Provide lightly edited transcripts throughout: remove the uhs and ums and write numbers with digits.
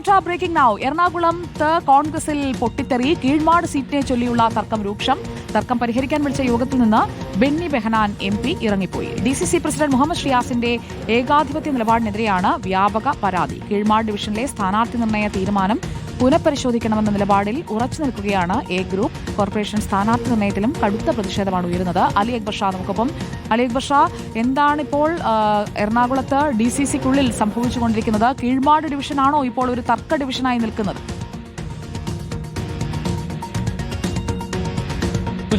Report breaking now. എറണാകുളത്ത് കോൺഗ്രസിൽ പൊട്ടിത്തെറി. കീഴ്മാട് സീറ്റിനെ ചൊല്ലിയുള്ള തർക്കം രൂക്ഷം. തർക്കം പരിഹരിക്കാൻ വിളിച്ച യോഗത്തിൽ നിന്ന് ബെന്നി ബെഹനാൻ MP ഇറങ്ങിപ്പോയി. DCC പ്രസിഡന്റ് മുഹമ്മദ് ഷിയാസിന്റെ ഏകാധിപത്യ നിലപാടിനെതിരെയാണ് വ്യാപക പരാതി. കീഴ്മാട് ഡിവിഷനിലെ സ്ഥാനാർത്ഥി നിർണയ തീരുമാനം പുനഃപരിശോധിക്കണമെന്ന നിലപാടിൽ ഉറച്ചു നിൽക്കുകയാണ് എ ഗ്രൂപ്പ്. കോർപ്പറേഷൻ സ്ഥാനാർത്ഥി നിർണയത്തിലും കടുത്ത പ്രതിഷേധമാണ് ഉയരുന്നത്. അലി അക്ബർ ഷാ നമുക്കൊപ്പം. അലി അക്ബർ ഷാ, എന്താണിപ്പോൾ എറണാകുളത്ത് DCCക്കുള്ളിൽ സംഭവിച്ചുകൊണ്ടിരിക്കുന്നത്? കീഴ്മാട് ഡിവിഷനാണോ ഇപ്പോൾ ഒരു തർക്ക ഡിവിഷനായി നിൽക്കുന്നത്?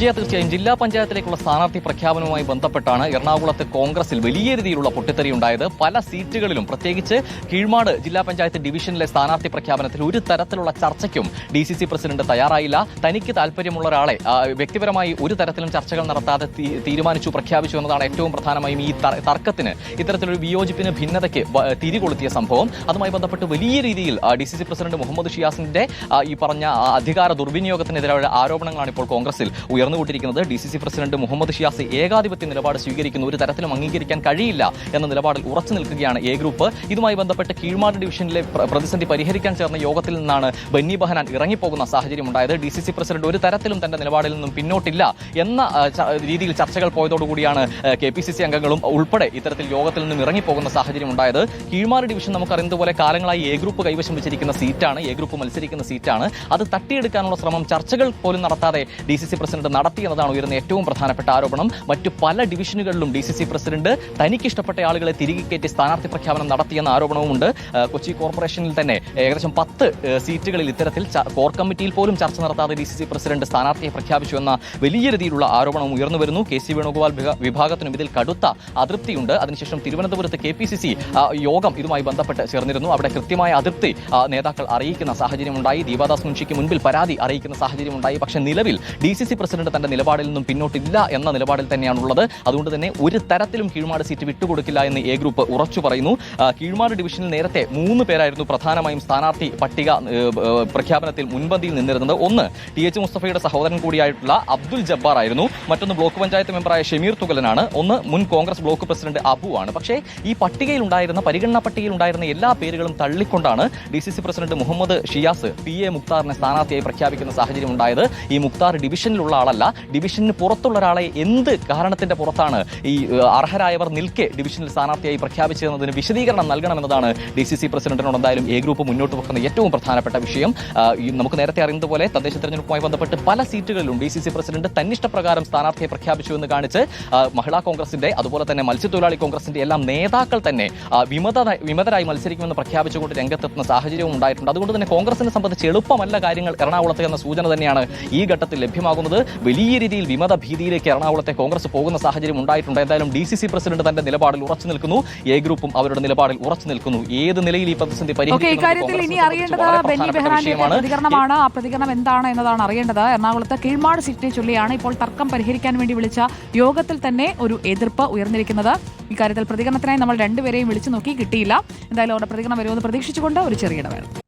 തീർച്ചയായും ജില്ലാ പഞ്ചായത്തിലേക്കുള്ള സ്ഥാനാർത്ഥി പ്രഖ്യാപനവുമായി ബന്ധപ്പെട്ടാണ് എറണാകുളത്ത് കോൺഗ്രസിൽ വലിയ രീതിയിലുള്ള പൊട്ടിത്തെറി ഉണ്ടായത്. പല സീറ്റുകളിലും പ്രത്യേകിച്ച് കീഴ്മാട് ജില്ലാ പഞ്ചായത്ത് ഡിവിഷനിലെ സ്ഥാനാർത്ഥി പ്രഖ്യാപനത്തിൽ ഒരു തരത്തിലുള്ള ചർച്ചയ്ക്കും DCC പ്രസിഡന്റ് തയ്യാറായില്ല. തനിക്ക് താല്പര്യമുള്ള ഒരാളെ വ്യക്തിപരമായി ഒരു തരത്തിലും ചർച്ചകൾ നടത്താതെ തീരുമാനിച്ചു, പ്രഖ്യാപിച്ചു എന്നതാണ് ഏറ്റവും പ്രധാനമായും ഈ തർക്കത്തിന്, ഇത്തരത്തിലൊരു വിയോജിപ്പിന്, ഭിന്നതയ്ക്ക് തിരികൊളുത്തിയ സംഭവം. അതുമായി ബന്ധപ്പെട്ട് വലിയ രീതിയിൽ DCC പ്രസിഡന്റ് മുഹമ്മദ് ഷിയാസിന്റെ ഈ പറഞ്ഞ അധികാര ദുർവിനിയോഗത്തിനെതിരായ ആരോപണങ്ങളാണ് ഇപ്പോൾ കോൺഗ്രസിൽ ഉയർന്നുകൊണ്ടിരിക്കുന്നത്. DCC പ്രസിഡന്റ് മുഹമ്മദ് ഷിയാസ് ഏകാധിപത്യ നിലപാട് സ്വീകരിക്കുന്നു, ഒരു തരത്തിലും അംഗീകരിക്കാൻ കഴിയില്ല എന്ന നിലപാടിൽ ഉറച്ചു നിൽക്കുകയാണ് എ ഗ്രൂപ്പ്. ഇതുമായി ബന്ധപ്പെട്ട് കീഴ്മാട് ഡിവിഷനിലെ പ്രതിസന്ധി പരിഹരിക്കാൻ ചേർന്ന യോഗത്തിൽ നിന്നാണ് ബെന്നി ബെഹനാൻ ഇറങ്ങിപ്പോകുന്ന സാഹചര്യം ഉണ്ടായത്. DCC പ്രസിഡന്റ് ഒരു തരത്തിലും തന്റെ നിലപാടിൽ നിന്നും പിന്നോട്ടില്ല എന്ന രീതിയിൽ ചർച്ചകൾ പോയതോടുകൂടിയാണ് KPCC അംഗങ്ങളും ഉൾപ്പെടെ ഇത്തരത്തിൽ യോഗത്തിൽ നിന്നും ഇറങ്ങിപ്പോകുന്ന സാഹചര്യം ഉണ്ടായത്. കീഴ്മാട് ഡിവിഷൻ നമുക്കറിയുന്നതുപോലെ കാലങ്ങളായി എ ഗ്രൂപ്പ് കൈവശം വെച്ചിരിക്കുന്ന സീറ്റാണ്, എ ഗ്രൂപ്പ് മത്സരിക്കുന്ന സീറ്റാണ്. അത് തട്ടിയെടുക്കാനുള്ള ശ്രമം ചർച്ചകൾ പോലും നടത്താതെ DCC പ്രസിഡന്റ് നടത്തിയെന്നതാണ് ഉയർന്ന ഏറ്റവും പ്രധാനപ്പെട്ട ആരോപണം. മറ്റു പല ഡിവിഷനുകളിലും DCC പ്രസിഡന്റ് തനിക്ക് ഇഷ്ടപ്പെട്ട ആളുകളെ തിരികെ കയറ്റി സ്ഥാനാർത്ഥി പ്രഖ്യാപനം നടത്തിയെന്ന ആരോപണവുമുണ്ട്. കൊച്ചി കോർപ്പറേഷനിൽ തന്നെ ഏകദേശം 10 സീറ്റുകളിൽ ഇത്തരത്തിൽ കോർ കമ്മിറ്റിയിൽ പോലും ചർച്ച നടത്താതെ DCC പ്രസിഡന്റ് സ്ഥാനാർത്ഥിയെ പ്രഖ്യാപിച്ചു എന്ന വലിയ രീതിയിലുള്ള ആരോപണം ഉയർന്നു വരുന്നു. KC വേണുഗോപാൽ വിഭാഗത്തിനും ഇതിൽ കടുത്ത അതൃപ്തിയുണ്ട്. അതിനുശേഷം തിരുവനന്തപുരത്ത് KPCC യോഗം ഇതുമായി ബന്ധപ്പെട്ട് ചേർന്നിരുന്നു. അവിടെ കൃത്യമായ അതൃപ്തി നേതാക്കൾ അറിയിക്കുന്ന സാഹചര്യമുണ്ടായി. ദീപാദാസ് മുൻഷിക്ക് മുൻപിൽ പരാതി അറിയിക്കുന്ന സാഹചര്യമുണ്ടായി. പക്ഷേ നിലവിൽ DCC പ്രസിഡന്റ് തന്റെ നിലപാടിൽ നിന്നും പിന്നോട്ടില്ല എന്ന നിലപാടിൽ തന്നെയാണുള്ളത്. അതുകൊണ്ട് തന്നെ ഒരു തരത്തിലും കീഴ്മാട് സീറ്റ് വിട്ടുകൊടുക്കില്ല എന്ന് എ ഗ്രൂപ്പ് ഉറച്ചു പറയുന്നു. കീഴ്മാട് ഡിവിഷനിൽ നേരത്തെ 3 പേരായിരുന്നു പ്രധാനമായും സ്ഥാനാർത്ഥി പട്ടിക പ്രഖ്യാപനത്തിൽ മുൻപന്തിയിൽ നിന്നിരുന്നത്. ഒന്ന് TH മുസ്തഫയുടെ സഹോദരൻ കൂടിയായിട്ടുള്ള അബ്ദുൽ ജബ്ബാർ ആയിരുന്നു. മറ്റൊന്ന് ബ്ലോക്ക് പഞ്ചായത്ത് മെമ്പറായ ഷമീർ തുകലനാണ്. ഒന്ന് മുൻ കോൺഗ്രസ് ബ്ലോക്ക് പ്രസിഡന്റ് അബു ആണ്. പക്ഷേ ഈ പട്ടികയിൽ ഉണ്ടായിരുന്ന, പരിഗണനാ പട്ടികയിൽ ഉണ്ടായിരുന്ന എല്ലാ പേരുകളും തള്ളിക്കൊണ്ടാണ് DCC president Muhammad Shiyas PA മുക്താറിനെ സ്ഥാനാർത്ഥിയായി പ്രഖ്യാപിക്കുന്ന സാഹചര്യം ഉണ്ടായത്. ഈ മുക്താർ ഡിവിഷനിലുള്ള ആളല്ല, ഡിവിഷന് പുറത്തുള്ള ഒരാളെ എന്ത് കാരണത്തിന്റെ പുറത്താണ് ഈ അർഹരായവർ നിൽക്കെ ഡിവിഷനിൽ സ്ഥാനാർത്ഥിയായി പ്രഖ്യാപിച്ചതെന്നതിന് വിശദീകരണം നൽകണമെന്നതാണ് DCC പ്രസിഡന്റിനോട് എന്തായാലും എ ഗ്രൂപ്പ് മുന്നോട്ട് വെക്കുന്ന ഏറ്റവും പ്രധാനപ്പെട്ട വിഷയം. നമുക്ക് നേരത്തെ അറിയുന്നതുപോലെ തദ്ദേശ തെരഞ്ഞെടുപ്പുമായി ബന്ധപ്പെട്ട് പല സീറ്റുകളിലും DCC പ്രസിഡന്റ് തന്നിഷ്ടപ്രകാരം സ്ഥാനാർത്ഥിയെ പ്രഖ്യാപിച്ചു എന്ന് കാണിച്ച് മഹിളാ കോൺഗ്രസിന്റെ, അതുപോലെ തന്നെ മത്സ്യത്തൊഴിലാളി കോൺഗ്രസിന്റെ എല്ലാം നേതാക്കൾ തന്നെ വിമതരായി മത്സരിക്കുമെന്ന് പ്രഖ്യാപിച്ചുകൊണ്ട് രംഗത്തെത്തുന്ന സാഹചര്യവും ഉണ്ടായിട്ടുണ്ട്. അതുകൊണ്ട് തന്നെ കോൺഗ്രസിനെ സംബന്ധിച്ച് എളുപ്പമല്ല കാര്യങ്ങൾ എറണാകുളത്ത് എന്ന സൂചന തന്നെയാണ് ഈ ഘട്ടത്തിൽ ലഭ്യമാകുന്നത്. വലിയ രീതിയിൽ വിമത ഭീതിയിലേക്ക് എറണാകുളത്തെ കോൺഗ്രസ് പോകുന്ന സാഹചര്യം ഉണ്ടായിട്ടുണ്ട്. എന്തായാലും DCC പ്രസിഡന്റ് തന്റെ നിലപാടിൽ ഉറച്ചു നിൽക്കുന്നു, എ ഗ്രൂപ്പും അവരുടെ നിലപാടിൽ ഉറച്ചു നിൽക്കുന്നു. ഏത് നിലയിൽ ഈ പ്രതിസന്ധി പ്രതികരണമാണ്. ആ പ്രതികരണം എന്താണ് എന്നതാണ് അറിയേണ്ടത്. എറണാകുളത്ത് കീഴ്മാട് സീറ്റിനെ ചൊല്ലിയാണ് ഇപ്പോൾ തർക്കം പരിഹരിക്കാൻ വേണ്ടി വിളിച്ച യോഗത്തിൽ തന്നെ ഒരു എതിർപ്പ് ഉയർന്നിരിക്കുന്നത്. ഇക്കാര്യത്തിൽ പ്രതികരണത്തിനായി നമ്മൾ 2 പേരെയും വിളിച്ചു നോക്കി, കിട്ടിയില്ല. എന്തായാലും അവരുടെ പ്രതികരണം വരുമെന്ന് പ്രതീക്ഷിച്ചുകൊണ്ട് ഒരു ചെറിയ ഇടവേള.